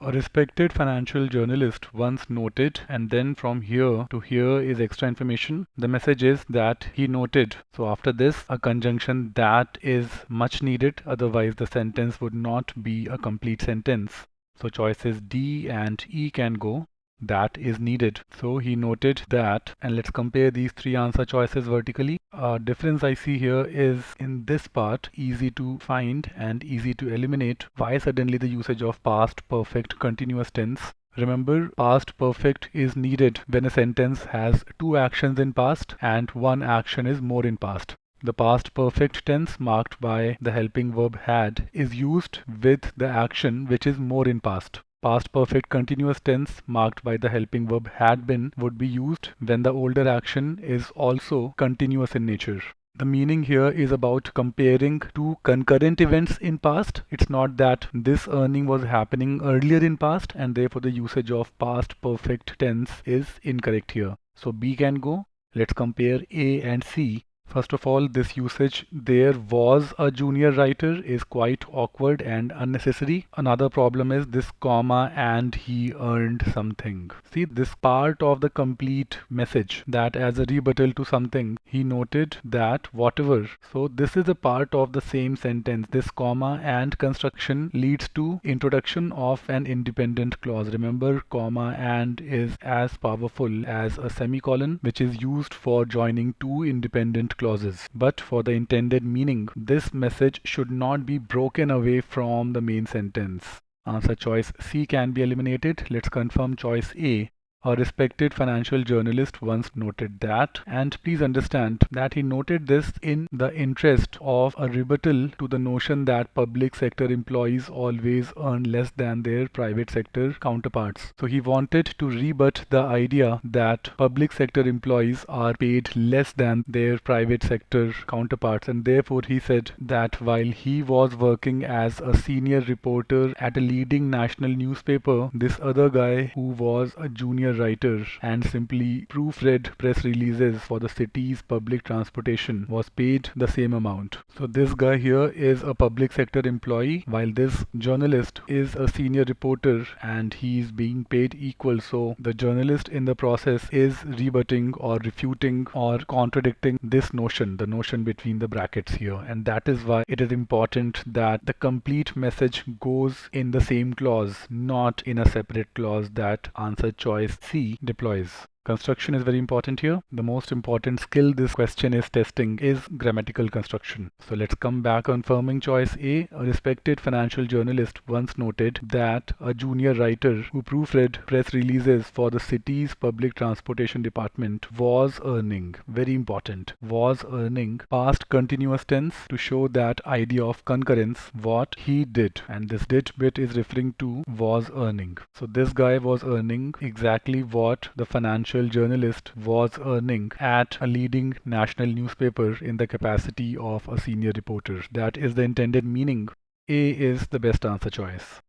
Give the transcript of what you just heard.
A respected financial journalist once noted, and then from here to here is extra information. The message is that he noted. So after this, a conjunction that is much needed, otherwise the sentence would not be a complete sentence. So choices D and E can go. That is needed. So he noted that, and let's compare these three answer choices vertically. A difference I see here is in this part, easy to find and easy to eliminate. Why suddenly the usage of past perfect continuous tense? Remember, past perfect is needed when a sentence has two actions in past and one action is more in past. The past perfect tense marked by the helping verb had is used with the action which is more in past. Past perfect continuous tense marked by the helping verb had been would be used when the older action is also continuous in nature. The meaning here is about comparing two concurrent events in past. It's not that this earning was happening earlier in past and therefore the usage of past perfect tense is incorrect here. So B can go. Let's compare A and C. First of all, this usage "there was a junior writer" is quite awkward and unnecessary. Another problem is this comma "and he earned something." See, this part of the complete message that as a rebuttal to something, he noted that whatever. So this is a part of the same sentence. This comma and construction leads to introduction of an independent clause. Remember, comma and is as powerful as a semicolon, which is used for joining two independent clauses. But for the intended meaning, this message should not be broken away from the main sentence. Answer choice C can be eliminated. Let's confirm choice A. A respected financial journalist once noted that, and please understand that he noted this in the interest of a rebuttal to the notion that public sector employees always earn less than their private sector counterparts. So he wanted to rebut the idea that public sector employees are paid less than their private sector counterparts, and therefore he said that while he was working as a senior reporter at a leading national newspaper, this other guy who was a junior writer and simply proofread press releases for the city's public transportation was paid the same amount. So this guy here is a public sector employee while this journalist is a senior reporter and he is being paid equal. So the journalist in the process is rebutting or refuting or contradicting this notion, the notion between the brackets here, and that is why it is important that the complete message goes in the same clause, not in a separate clause that answer choice C deploys. Construction is very important here. The most important skill this question is testing is grammatical construction. So let's come back confirming choice A. A respected financial journalist once noted that a junior writer who proofread press releases for the city's public transportation department was earning, very important, was earning past continuous tense to show that idea of concurrence, what he did, and this did bit is referring to was earning. So this guy was earning exactly what the financial journalist was earning at a leading national newspaper in the capacity of a senior reporter. That is the intended meaning. A is the best answer choice.